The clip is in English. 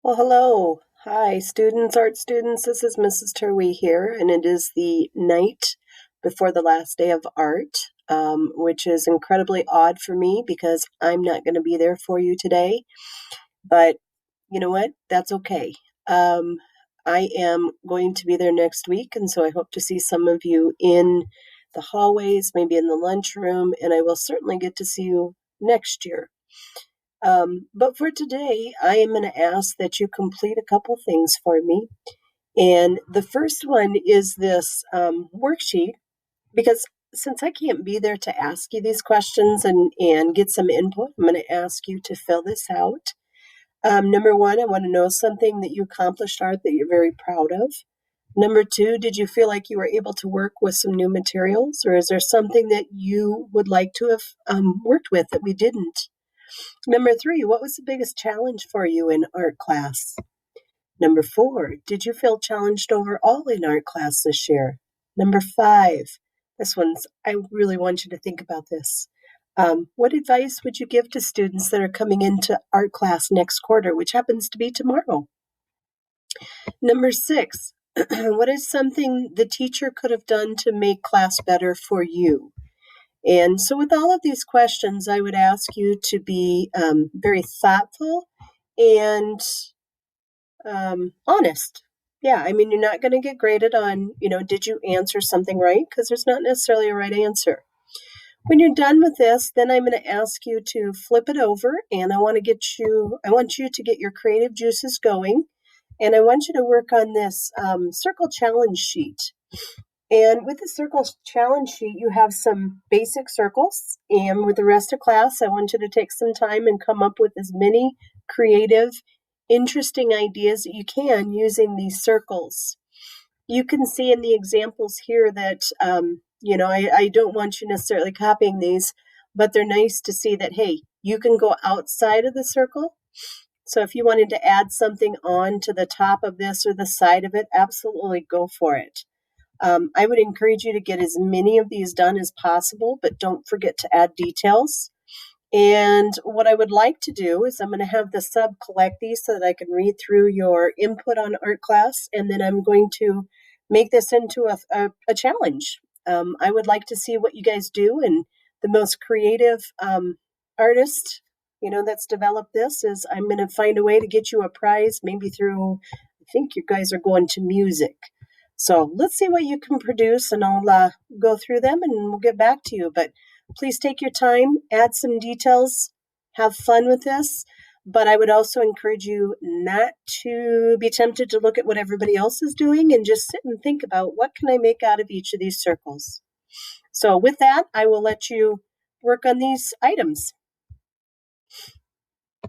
Well, hello. Hi, students, art students. This is Mrs. Turwee here, and it is the night before the last day of art, which is incredibly odd for me because I'm not going to be there for you today. But you know what? That's okay. Um, I am going to be there next week, and so I hope to see some of you in the hallways, maybe in the lunchroom, and I will certainly get to see you next year. But for today, I am going to ask that you complete a couple things for me. And the first one is this worksheet, because since I can't be there to ask you these questions and get some input, I'm going to ask you to fill this out. Number one, I want to know something that you accomplished, art, that you're very proud of. Number two, did you feel like you were able to work with some new materials, or is there something that you would like to have worked with that we didn't? Number three, what was the biggest challenge for you in art class? Number four, did you feel challenged overall in art class this year? Number five, I really want you to think about this. What advice would you give to students that are coming into art class next quarter, which happens to be tomorrow? Number six, what is something the teacher could have done to make class better for you? And so, with all of these questions, I would ask you to be very thoughtful and honest. Yeah, I mean, you're not going to get graded on, did you answer something right? Because there's not necessarily a right answer. When you're done with this, then I'm going to ask you to flip it over, and I want you to get your creative juices going, and I want you to work on this circle challenge sheet. And with the circle challenge sheet, you have some basic circles. And with the rest of class, I want you to take some time and come up with as many creative, interesting ideas that you can using these circles. You can see in the examples here that, I don't want you necessarily copying these, but they're nice to see that, hey, you can go outside of the circle. So if you wanted to add something on to the top of this or the side of it, absolutely go for it. I would encourage you to get as many of these done as possible, but don't forget to add details. And what I would like to do is I'm going to have the sub collect these so that I can read through your input on art class, and then I'm going to make this into a challenge. I would like to see what you guys do, and the most creative artist, that's developed this is I'm going to find a way to get you a prize, maybe through, I think you guys are going to music. So let's see what you can produce, and I'll go through them and we'll get back to you. But please take your time, add some details, have fun with this. But I would also encourage you not to be tempted to look at what everybody else is doing and just sit and think about what can I make out of each of these circles. So with that, I will let you work on these items.